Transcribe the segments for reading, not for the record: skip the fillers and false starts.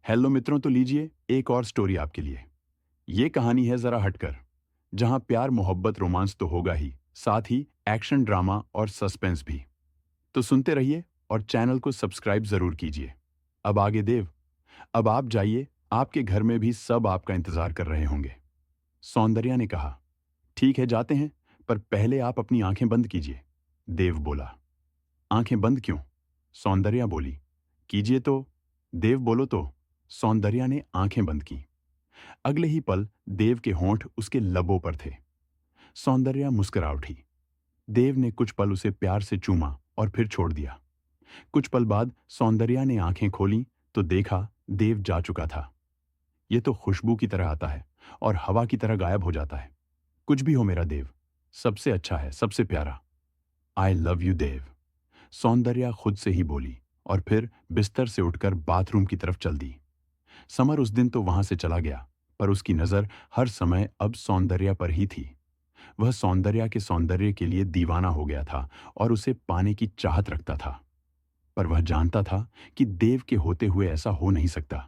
Hello मित्रों, तो लीजिए एक और स्टोरी आपके लिए। ये कहानी है जरा हटकर, जहां प्यार मोहब्बत रोमांस तो होगा ही, साथ ही एक्शन ड्रामा और सस्पेंस भी। तो सुनते रहिए और चैनल को सब्सक्राइब जरूर कीजिए। अब आगे देव, अब आप जाइए, आपके घर में भी सब आपका इंतजार कर रहे होंगे। सौंदर्या ने कहा, ठीक है जाते हैं, पर पहले आप अपनी आंखें बंद कीजिए। देव बोला, आंखें बंद क्यों? सौंदर्या बोली, कीजिए तो। देव बोलो तो। सौंदर्या ने आंखें बंद की। अगले ही पल देव के होंठ उसके लबों पर थे। सौंदर्या मुस्कुरा उठी। देव ने कुछ पल उसे प्यार से चूमा और फिर छोड़ दिया। कुछ पल बाद सौंदर्या ने आंखें खोली तो देखा देव जा चुका था। ये तो खुशबू की तरह आता है और हवा की तरह गायब हो जाता है। कुछ भी हो मेरा देव, सबसे अच्छा है, सबसे प्यारा। आई लव यू देव। सौंदर्या खुद से ही बोली और फिर बिस्तर से उठकर बाथरूम की तरफ चल दी। समर उस दिन तो वहां से चला गया, पर उसकी नजर हर समय अब सौंदर्या पर ही थी। वह सौंदर्या के सौंदर्य के लिए दीवाना हो गया था और उसे पाने की चाहत रखता था। पर वह जानता था कि देव के होते हुए ऐसा हो नहीं सकता।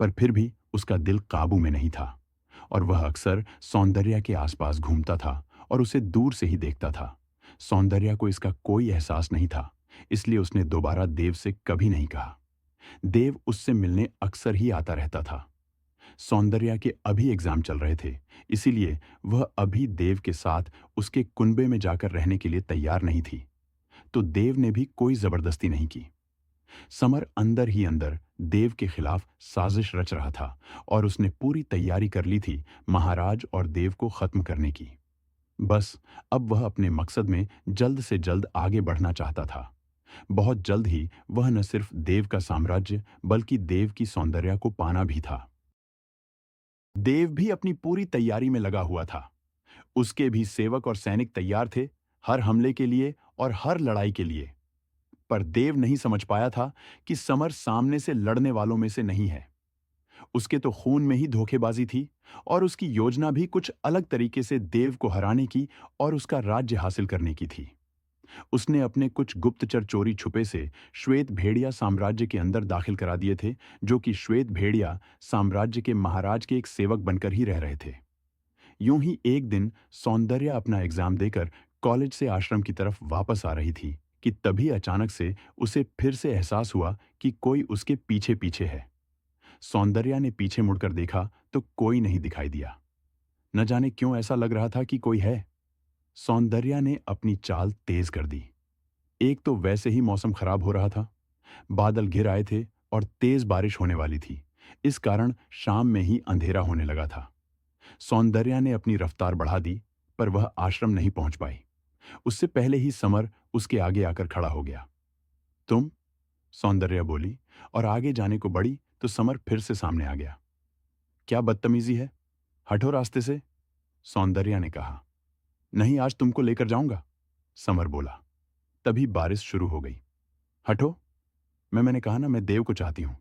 पर फिर भी उसका दिल काबू में नहीं था और वह अक्सर सौंदर्या के आसपास घूमता था और उसे दूर से ही देखता था। सौंदर्या को इसका कोई एहसास नहीं था, इसलिए उसने दोबारा देव से कभी नहीं कहा। देव उससे मिलने अक्सर ही आता रहता था। सौंदर्या के अभी एग्जाम चल रहे थे, इसीलिए वह अभी देव के साथ उसके कुनबे में जाकर रहने के लिए तैयार नहीं थी। तो देव ने भी कोई जबरदस्ती नहीं की। समर अंदर ही अंदर देव के खिलाफ साजिश रच रहा था और उसने पूरी तैयारी कर ली थी महाराज और देव को खत्म करने की। बस अब वह अपने मकसद में जल्द से जल्द आगे बढ़ना चाहता था। बहुत जल्द ही वह न सिर्फ देव का साम्राज्य बल्कि देव की सौंदर्या को पाना भी था। देव भी अपनी पूरी तैयारी में लगा हुआ था। उसके भी सेवक और सैनिक तैयार थे, हर हमले के लिए और हर लड़ाई के लिए। पर देव नहीं समझ पाया था कि समर सामने से लड़ने वालों में से नहीं है। उसके तो खून में ही धोखेबाजी थी और उसकी योजना भी कुछ अलग तरीके से देव को हराने की और उसका राज्य हासिल करने की थी। उसने अपने कुछ गुप्तचर चोरी छुपे से श्वेत भेड़िया साम्राज्य के अंदर दाखिल करा दिए थे, जो कि श्वेत भेड़िया साम्राज्य के महाराज के एक सेवक बनकर ही रह रहे थे। यूं ही एक दिन सौंदर्या अपना एग्जाम देकर कॉलेज से आश्रम की तरफ वापस आ रही थी कि तभी अचानक से उसे फिर से एहसास हुआ कि कोई उसके पीछे पीछे है। सौंदर्या ने पीछे मुड़कर देखा तो कोई नहीं दिखाई दिया। न जाने क्यों ऐसा लग रहा था कि कोई है। सौंदर्या ने अपनी चाल तेज कर दी। एक तो वैसे ही मौसम खराब हो रहा था, बादल घिर आए थे और तेज बारिश होने वाली थी। इस कारण शाम में ही अंधेरा होने लगा था। सौंदर्या ने अपनी रफ्तार बढ़ा दी, पर वह आश्रम नहीं पहुंच पाई। उससे पहले ही समर उसके आगे आकर खड़ा हो गया। तुम? सौंदर्या बोली और आगे जाने को बढ़ी तो समर फिर से सामने आ गया। क्या बदतमीजी है, हटो रास्ते से। सौंदर्या ने कहा। नहीं, आज तुमको लेकर जाऊंगा, समर बोला। तभी बारिश शुरू हो गई। हटो, मैंने कहा ना, मैं देव को चाहती हूं,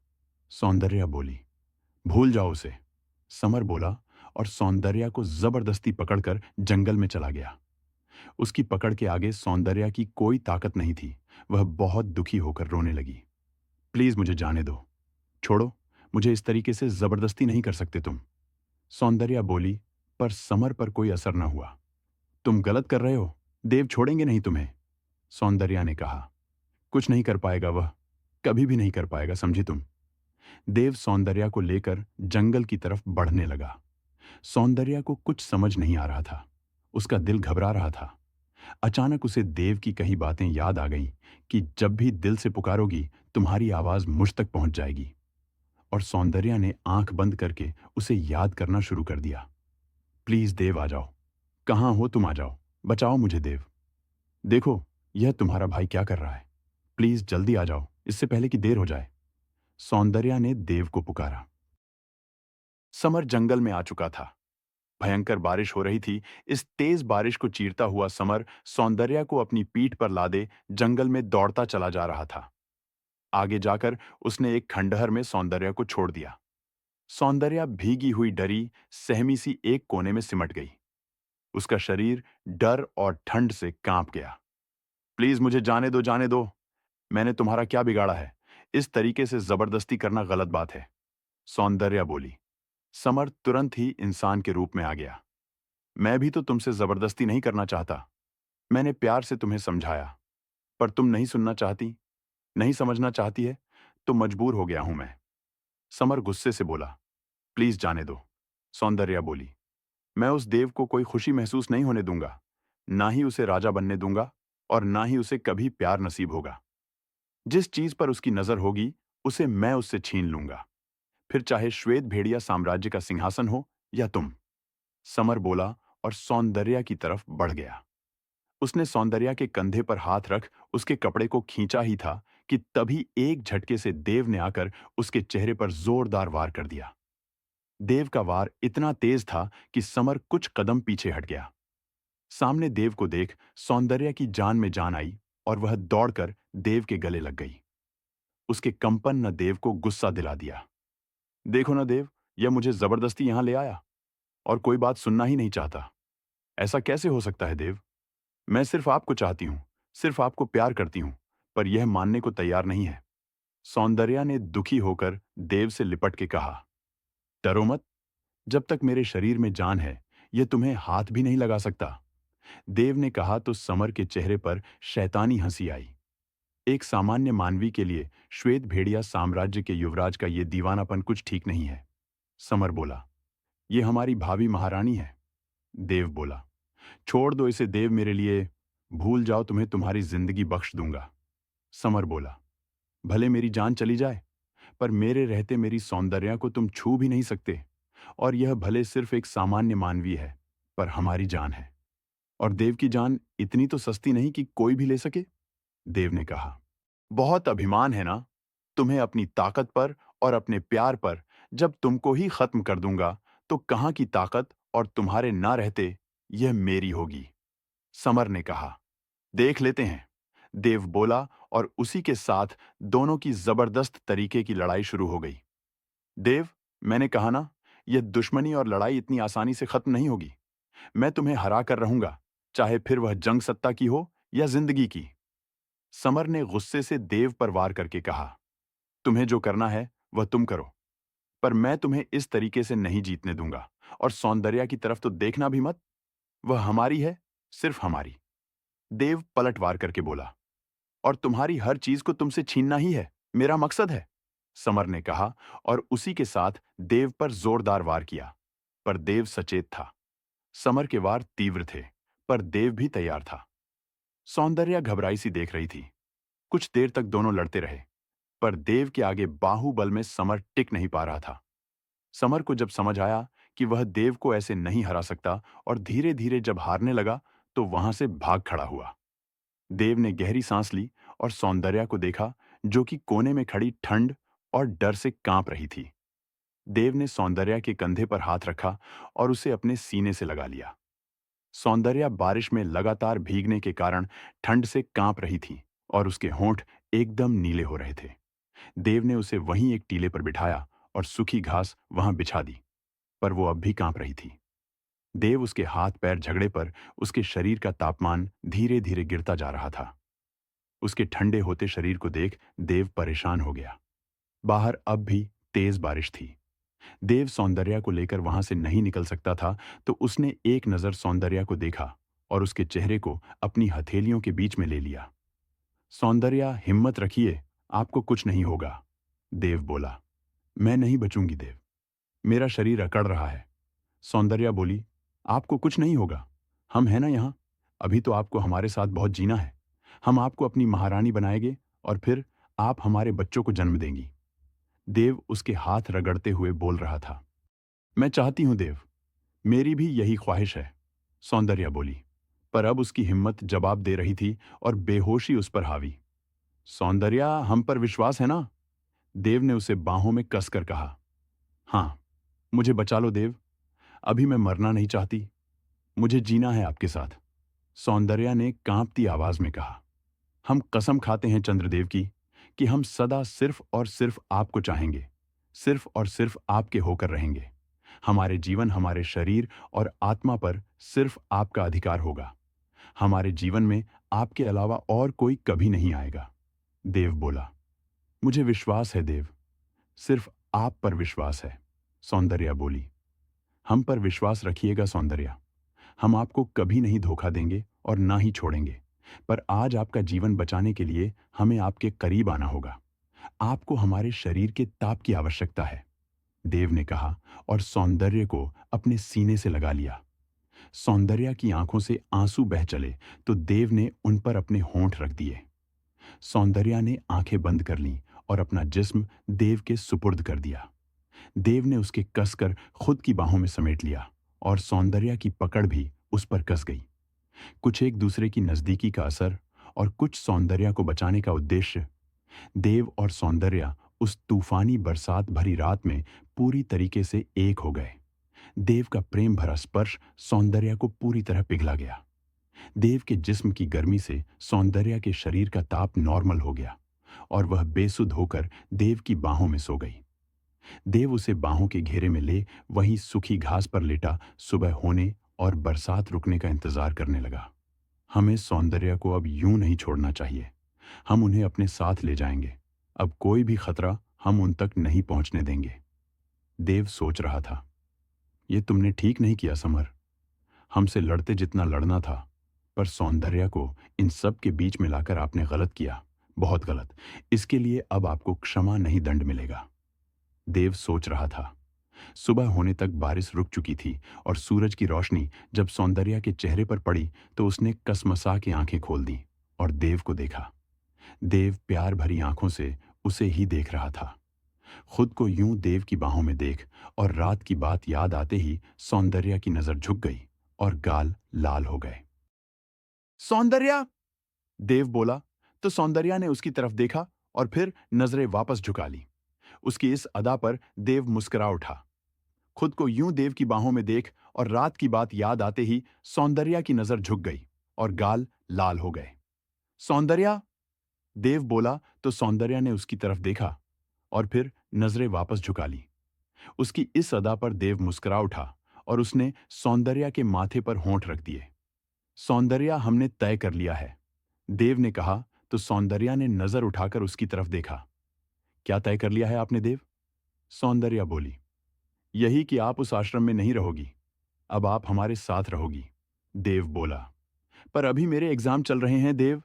सौंदर्या बोली। भूल जाओ उसे, समर बोला और सौंदर्या को जबरदस्ती पकड़कर जंगल में चला गया। उसकी पकड़ के आगे सौंदर्या की कोई ताकत नहीं थी। वह बहुत दुखी होकर रोने लगी। प्लीज मुझे जाने दो, छोड़ो, मुझे इस तरीके से जबरदस्ती नहीं कर सकते तुम, सौंदर्या बोली। पर समर पर कोई असर न हुआ। तुम गलत कर रहे हो, देव छोड़ेंगे नहीं तुम्हें, सौंदर्या ने कहा। कुछ नहीं कर पाएगा वह, कभी भी नहीं कर पाएगा, समझी तुम। देव सौंदर्या को लेकर जंगल की तरफ बढ़ने लगा। सौंदर्या को कुछ समझ नहीं आ रहा था। उसका दिल घबरा रहा था। अचानक उसे देव की कही बातें याद आ गईं कि जब भी दिल से पुकारोगी तुम्हारी आवाज मुझ तक पहुंच जाएगी। और सौंदर्या ने आंख बंद करके उसे याद करना शुरू कर दिया। प्लीज देव आ जाओ, कहां हो तुम, आ जाओ, बचाओ मुझे देव। देखो, यह तुम्हारा भाई क्या कर रहा है, प्लीज जल्दी आ जाओ, इससे पहले कि देर हो जाए, सौंदर्या ने देव को पुकारा। समर जंगल में आ चुका था। भयंकर बारिश हो रही थी। इस तेज बारिश को चीरता हुआ समर सौंदर्या को अपनी पीठ पर लादे जंगल में दौड़ता चला जा रहा था। आगे जाकर उसने एक खंडहर में सौंदर्या को छोड़ दिया। सौंदर्या भीगी हुई डरी सहमी सी एक कोने में सिमट गई। उसका शरीर डर और ठंड से कांप गया। प्लीज मुझे जाने दो, जाने दो, मैंने तुम्हारा क्या बिगाड़ा है, इस तरीके से जबरदस्ती करना गलत बात है, सौंदर्या बोली। समर तुरंत ही इंसान के रूप में आ गया। मैं भी तो तुमसे जबरदस्ती नहीं करना चाहता। मैंने प्यार से तुम्हें समझाया, पर तुम नहीं सुनना चाहती, नहीं समझना चाहती है, तो मजबूर हो गया हूं मैं। समर गुस्से से बोला। प्लीज जाने दो। सौंदर्या बोली। मैं उस देव को कोई खुशी महसूस नहीं होने दूंगा, ना ही उसे राजा बनने दूंगा, और ना ही उसे कभी प्यार नसीब होगा। जिस चीज पर उसकी नजर होगी, उसे मैं उससे छीन लूंगा, फिर चाहे श्वेत भेड़िया साम्राज्य का सिंहासन हो या तुम। समर बोला और सौंदर्या की तरफ बढ़ गया। उसने सौंदर्या के कंधे पर हाथ रख उसके कपड़े को खींचा ही था कि तभी एक झटके से देव ने आकर उसके चेहरे पर जोरदार वार कर दिया। देव का वार इतना तेज था कि समर कुछ कदम पीछे हट गया। सामने देव को देख सौंदर्या की जान में जान आई और वह दौड़कर देव के गले लग गई। उसके कंपन न देव को गुस्सा दिला दिया। देखो ना देव, यह मुझे जबरदस्ती यहां ले आया और कोई बात सुनना ही नहीं चाहता। ऐसा कैसे हो सकता है देव? मैं सिर्फ आपको चाहती हूं, सिर्फ आपको प्यार करती हूं, पर यह मानने को तैयार नहीं है। सौंदर्या ने दुखी होकर देव से लिपट के कहा। डरो मत, जब तक मेरे शरीर में जान है, यह तुम्हें हाथ भी नहीं लगा सकता। देव ने कहा तो समर के चेहरे पर शैतानी हंसी आई। एक सामान्य मानवी के लिए श्वेत भेड़िया साम्राज्य के युवराज का यह दीवानापन कुछ ठीक नहीं है। समर बोला। ये हमारी भावी महारानी है। देव बोला। छोड़ दो इसे देव, मेरे लिए भूल जाओ, तुम्हें तुम्हारी जिंदगी बख्श दूंगा। समर बोला। भले मेरी जान चली जाए, पर मेरे रहते मेरी सौंदर्या को तुम छू भी नहीं सकते, और यह भले सिर्फ एक सामान्य मानवी है, पर हमारी जान है। और देव की जान इतनी तो सस्ती नहीं कि कोई भी ले सके। देव ने कहा। बहुत अभिमान है ना तुम्हें अपनी ताकत पर और अपने प्यार पर। जब तुमको ही खत्म कर दूंगा, तो कहां की ताकत और तुम्हारे ना रहते यह मेरी होगी। समर ने कहा। देख लेते हैं, देव बोला, और उसी के साथ दोनों की जबरदस्त तरीके की लड़ाई शुरू हो गई। देव, मैंने कहा ना, यह दुश्मनी और लड़ाई इतनी आसानी से खत्म नहीं होगी। मैं तुम्हें हरा कर रहूंगा, चाहे फिर वह जंग सत्ता की हो या जिंदगी की। समर ने गुस्से से देव पर वार करके कहा। तुम्हें जो करना है वह तुम करो, पर मैं तुम्हें इस तरीके से नहीं जीतने दूंगा। और सौंदर्या की तरफ तो देखना भी मत, वह हमारी है, सिर्फ हमारी। देव पलट वार करके बोला। और तुम्हारी हर चीज को तुमसे छीनना ही है मेरा मकसद है, समर ने कहा, और उसी के साथ देव पर जोरदार वार किया। पर देव सचेत था। समर के वार तीव्र थे, पर देव भी तैयार था। सौंदर्या घबराई सी देख रही थी। कुछ देर तक दोनों लड़ते रहे, पर देव के आगे बाहुबल में समर टिक नहीं पा रहा था। समर को जब समझ आया कि वह देव को ऐसे नहीं हरा सकता, और धीरे धीरे जब हारने लगा, तो वहां से भाग खड़ा हुआ। देव ने गहरी सांस ली और सौंदर्या को देखा, जो कि कोने में खड़ी ठंड और डर से कांप रही थी। देव ने सौंदर्या के कंधे पर हाथ रखा और उसे अपने सीने से लगा लिया। सौंदर्या बारिश में लगातार भीगने के कारण ठंड से कांप रही थी, और उसके होंठ एकदम नीले हो रहे थे। देव ने उसे वहीं एक टीले पर बिठाया और सूखी घास वहां बिछा दी, पर वो अब भी कांप रही थी। देव उसके हाथ पैर झगड़े पर उसके शरीर का तापमान धीरे धीरे गिरता जा रहा था। उसके ठंडे होते शरीर को देख देव परेशान हो गया। बाहर अब भी तेज बारिश थी। देव सौंदर्या को लेकर वहां से नहीं निकल सकता था, तो उसने एक नजर सौंदर्या को देखा और उसके चेहरे को अपनी हथेलियों के बीच में ले लिया। सौंदर्या, हिम्मत रखिए, आपको कुछ नहीं होगा, देव बोला। मैं नहीं बचूंगी देव, मेरा शरीर अकड़ रहा है। सौंदर्या बोली। आपको कुछ नहीं होगा, हम हैं ना यहाँ। अभी तो आपको हमारे साथ बहुत जीना है। हम आपको अपनी महारानी बनाएंगे, और फिर आप हमारे बच्चों को जन्म देंगी। देव उसके हाथ रगड़ते हुए बोल रहा था। मैं चाहती हूं देव, मेरी भी यही ख्वाहिश है, सौंदर्या बोली। पर अब उसकी हिम्मत जवाब दे रही थी और बेहोशी उस पर हावी। सौंदर्या, हम पर विश्वास है ना? देव ने उसे बाहों में कसकर कहा। हाँ, मुझे बचा लो देव, अभी मैं मरना नहीं चाहती, मुझे जीना है आपके साथ, सौंदर्या ने कांपती आवाज में कहा। हम कसम खाते हैं चंद्रदेव की, कि हम सदा सिर्फ और सिर्फ आपको चाहेंगे, सिर्फ और सिर्फ आपके होकर रहेंगे। हमारे जीवन, हमारे शरीर और आत्मा पर सिर्फ आपका अधिकार होगा। हमारे जीवन में आपके अलावा और कोई कभी नहीं आएगा, देव बोला। मुझे विश्वास है देव, सिर्फ आप पर विश्वास है, सौंदर्या बोली। हम पर विश्वास रखिएगा सौंदर्या। हम आपको कभी नहीं धोखा देंगे और ना ही छोड़ेंगे। पर आज आपका जीवन बचाने के लिए हमें आपके करीब आना होगा। आपको हमारे शरीर के ताप की आवश्यकता है, देव ने कहा और सौंदर्य को अपने सीने से लगा लिया। सौंदर्या की आंखों से आंसू बह चले तो देव ने उन पर अपने होंठ रख दिए। सौंदर्या ने आंखें बंद कर लीं और अपना जिस्म देव के सुपुर्द कर दिया। देव ने उसके कसकर खुद की बाहों में समेट लिया और सौंदर्या की पकड़ भी उस पर कस गई। कुछ एक दूसरे की नजदीकी का असर और कुछ सौंदर्या को बचाने का उद्देश्य। देव और सौंदर्या उस तूफानी बरसात भरी रात में पूरी तरीके से एक हो गए। देव का प्रेम भरा स्पर्श सौंदर्या को पूरी तरह पिघला गया। देव के जिस्म की गर्मी से सौंदर्या के शरीर का ताप नॉर्मल हो गया और वह बेसुध होकर देव की बाहों में सो गई। देव उसे बाहों के घेरे में ले वहीं सूखी घास पर लेटा सुबह होने और बरसात रुकने का इंतजार करने लगा। हमें सौंदर्या को अब यूं नहीं छोड़ना चाहिए। हम उन्हें अपने साथ ले जाएंगे। अब कोई भी खतरा हम उन तक नहीं पहुंचने देंगे। देव सोच रहा था, ये तुमने ठीक नहीं किया समर। हमसे लड़ते जितना लड़ना था, पर सौंदर्या को इन सब के बीच में लाकर आपने गलत किया, बहुत गलत। इसके लिए अब आपको क्षमा नहीं दंड मिलेगा। देव सोच रहा था। सुबह होने तक बारिश रुक चुकी थी और सूरज की रोशनी जब सौंदर्या के चेहरे पर पड़ी तो उसने कसमसा के आंखें खोल दी और देव को देखा। देव प्यार भरी आंखों से उसे ही देख रहा था। खुद को यूं देव की बाहों में देख और रात की बात याद आते ही सौंदर्या की नजर झुक गई और गाल लाल हो गए। सौंदर्या, देव बोला तो सौंदर्या ने उसकी तरफ देखा और फिर नजरें वापस झुका ली। उसकी इस अदा पर देव मुस्कुरा उठा। खुद को यूं देव की बाहों में देख और रात की बात याद आते ही सौंदर्या की नजर झुक गई और गाल लाल हो गए। सौंदर्या, देव बोला तो सौंदर्या ने उसकी तरफ देखा और फिर नजरें वापस झुका ली। उसकी इस अदा पर देव मुस्कुरा उठा और उसने सौंदर्या के माथे पर होंठ रख दिए। सौंदर्या, हमने तय कर लिया है, देव ने कहा तो सौंदर्या ने नजर उठाकर उसकी तरफ देखा। क्या तय कर लिया है आपने देव? सौंदर्या बोली, यही कि आप उस आश्रम में नहीं रहोगी, अब आप हमारे साथ रहोगी। देव बोला, पर अभी मेरे एग्जाम चल रहे हैं देव।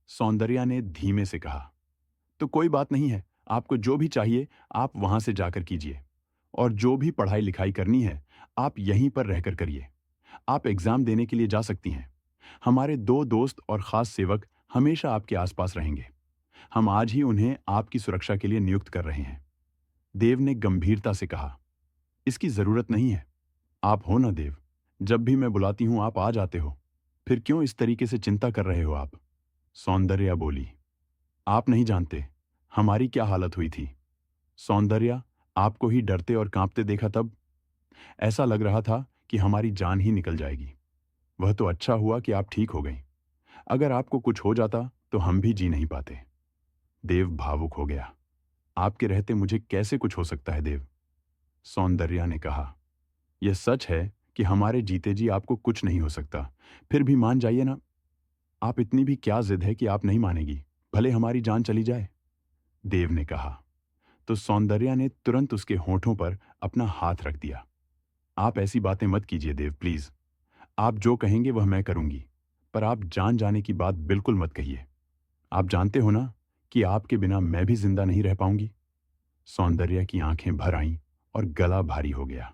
सौंदर्या ने धीमे से कहा, तो कोई बात नहीं है, आपको जो भी चाहिए आप वहां से जाकर कीजिए और जो भी पढ़ाई लिखाई करनी है आप यहीं पर रहकर करिए। आप एग्जाम देने के लिए जा सकती हैं। हमारे दो दोस्त और खास सेवक हमेशा आपके आसपास रहेंगे। हम आज ही उन्हें आपकी सुरक्षा के लिए नियुक्त कर रहे हैं। देव ने गंभीरता से कहा, इसकी जरूरत नहीं है। आप हो ना देव, जब भी मैं बुलाती हूं आप आ जाते हो, फिर क्यों इस तरीके से चिंता कर रहे हो आप? सौंदर्या बोली, आप नहीं जानते हमारी क्या हालत हुई थी। सौंदर्या, आपको ही डरते और कांपते देखा तब ऐसा लग रहा था कि हमारी जान ही निकल जाएगी। वह तो अच्छा हुआ कि आप ठीक हो गई। अगर आपको कुछ हो जाता तो हम भी जी नहीं पाते। देव भावुक हो गया। आपके रहते मुझे कैसे कुछ हो सकता है देव? सौंदर्या ने कहा, यह सच है कि हमारे जीते जी आपको कुछ नहीं हो सकता, फिर भी मान जाइए ना। आप इतनी भी क्या जिद है कि आप नहीं मानेगी, भले हमारी जान चली जाए? देव ने कहा तो सौंदर्या ने तुरंत उसके होठों पर अपना हाथ रख दिया। आप ऐसी बातें मत कीजिए देव, प्लीज। आप जो कहेंगे वह मैं करूंगी, पर आप जान जाने की बात बिल्कुल मत कहिए। आप जानते हो ना कि आपके बिना मैं भी जिंदा नहीं रह पाऊंगी। सौंदर्या की आंखें भर आईं और गला भारी हो गया।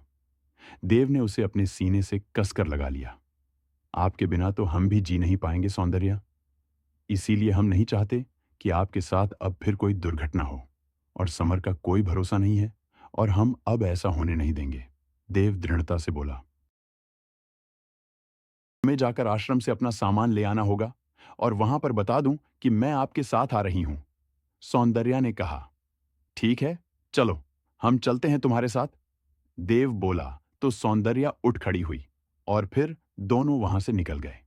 देव ने उसे अपने सीने से कसकर लगा लिया। आपके बिना तो हम भी जी नहीं पाएंगे सौंदर्या। इसीलिए हम नहीं चाहते कि आपके साथ अब फिर कोई दुर्घटना हो, और समर का कोई भरोसा नहीं है और हम अब ऐसा होने नहीं देंगे। देव दृढ़ता से बोला, हमें जाकर आश्रम से अपना सामान ले आना होगा और वहां पर बता दूं कि मैं आपके साथ आ रही हूं। सौंदर्या ने कहा, ठीक है, चलो हम चलते हैं तुम्हारे साथ। देव बोला तो सौंदर्या उठ खड़ी हुई और फिर दोनों वहां से निकल गए।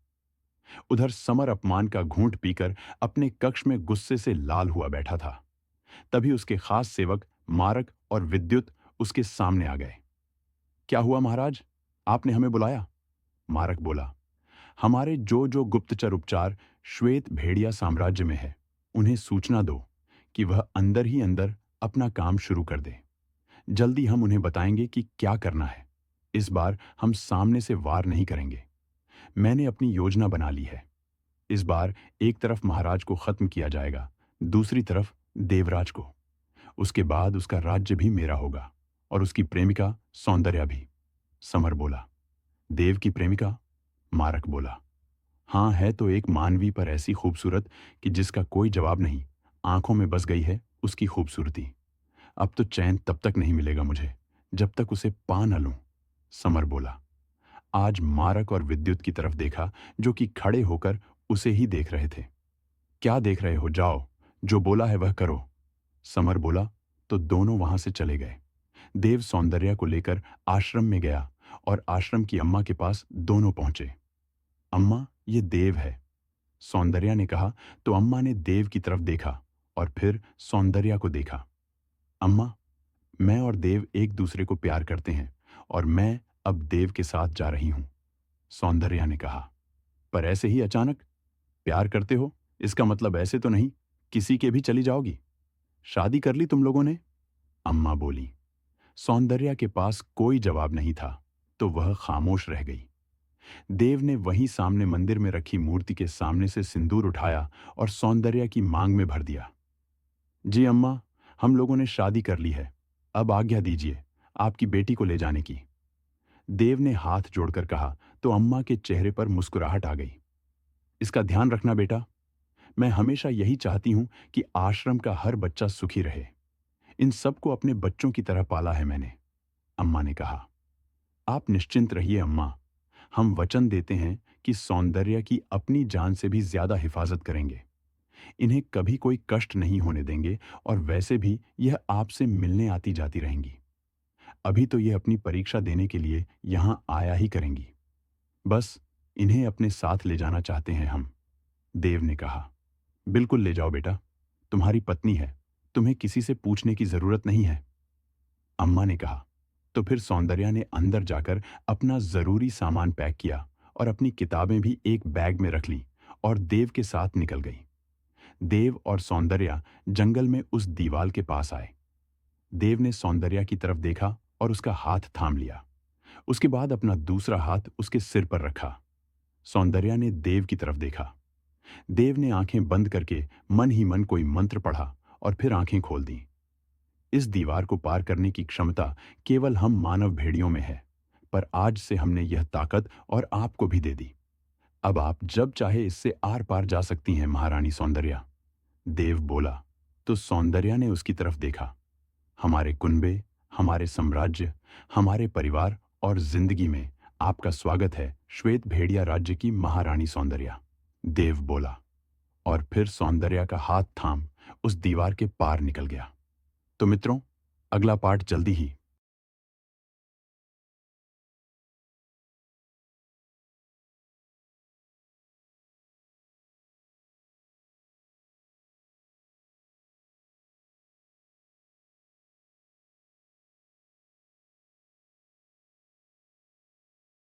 उधर समर अपमान का घूंट पीकर अपने कक्ष में गुस्से से लाल हुआ बैठा था। तभी उसके खास सेवक मारक और विद्युत उसके सामने आ गए। क्या हुआ महाराज, आपने हमें बुलाया? मारक बोला, हमारे जो जो गुप्तचर उपचार श्वेत भेड़िया साम्राज्य में है, उन्हें सूचना दो कि वह अंदर ही अंदर अपना काम शुरू कर दे। जल्दी हम उन्हें बताएंगे कि क्या करना है। इस बार हम सामने से वार नहीं करेंगे। मैंने अपनी योजना बना ली है। इस बार एक तरफ महाराज को खत्म किया जाएगा, दूसरी तरफ देवराज को। उसके बाद उसका राज्य भी मेरा होगा और उसकी प्रेमिका सौंदर्या भी। समर बोला। देव की प्रेमिका? मारक बोला। हाँ, है तो एक मानवी पर ऐसी खूबसूरत कि जिसका कोई जवाब नहीं। आंखों में बस गई है उसकी खूबसूरती। अब तो चैन तब तक नहीं मिलेगा मुझे जब तक उसे पा न लूं। समर बोला। आज मारक और विद्युत की तरफ देखा, जो कि खड़े होकर उसे ही देख रहे थे। क्या देख रहे हो, जाओ, जो बोला है वह करो। समर बोला तो दोनों वहां से चले गए। देव सौंदर्या को लेकर आश्रम में गया और आश्रम की अम्मा के पास दोनों पहुंचे। अम्मा, ये देव है, सौंदर्या ने कहा तो अम्मा ने देव की तरफ देखा और फिर सौंदर्या को देखा। अम्मा, मैं और देव एक दूसरे को प्यार करते हैं और मैं अब देव के साथ जा रही हूं, सौंदर्या ने कहा। पर ऐसे ही अचानक? प्यार करते हो इसका मतलब ऐसे तो नहीं किसी के भी चली जाओगी? शादी कर ली तुम लोगों ने? अम्मा बोली। सौंदर्या के पास कोई जवाब नहीं था, तो वह खामोश रह गई। देव ने वहीं सामने मंदिर में रखी मूर्ति के सामने से सिंदूर उठाया और सौंदर्या की मांग में भर दिया। जी अम्मा, हम लोगों ने शादी कर ली है। अब आज्ञा दीजिए आपकी बेटी को ले जाने की। देव ने हाथ जोड़कर कहा तो अम्मा के चेहरे पर मुस्कुराहट आ गई। इसका ध्यान रखना बेटा, मैं हमेशा यही चाहती हूं कि आश्रम का हर बच्चा सुखी रहे। इन सबको अपने बच्चों की तरह पाला है मैंने, अम्मा ने कहा। आप निश्चिंत रहिए अम्मा, हम वचन देते हैं कि सौंदर्या की अपनी जान से भी ज्यादा हिफाजत करेंगे। इन्हें कभी कोई कष्ट नहीं होने देंगे और वैसे भी यह आपसे मिलने आती जाती रहेंगी। अभी तो ये अपनी परीक्षा देने के लिए यहां आया ही करेंगी। बस इन्हें अपने साथ ले जाना चाहते हैं हम, देव ने कहा। बिल्कुल ले जाओ बेटा, तुम्हारी पत्नी है, तुम्हें किसी से पूछने की जरूरत नहीं है, अम्मा ने कहा। तो फिर सौंदर्या ने अंदर जाकर अपना जरूरी सामान पैक किया और अपनी किताबें भी एक बैग में रख ली और देव के साथ निकल गई। देव और सौंदर्या जंगल में उस दीवाल के पास आए। देव ने सौंदर्या की तरफ देखा और उसका हाथ थाम लिया। उसके बाद अपना दूसरा हाथ उसके सिर पर रखा। सौंदर्या ने देव की तरफ देखा। देव ने आंखें बंद करके मन ही मन कोई मंत्र पढ़ा और फिर आंखें खोल दी। इस दीवार को पार करने की क्षमता केवल हम मानव भेड़ियों में है, पर आज से हमने यह ताकत और आपको भी दे दी। अब आप जब चाहे इससे आर पार जा सकती हैं महारानी सौंदर्या, देव बोला। तो सौंदर्या ने उसकी तरफ देखा। हमारे कुनबे, हमारे साम्राज्य, हमारे परिवार और जिंदगी में आपका स्वागत है श्वेत भेड़िया राज्य की महारानी सौंदर्या, देव बोला। और फिर सौंदर्या का हाथ थाम उस दीवार के पार निकल गया। तो मित्रों, अगला पार्ट जल्दी ही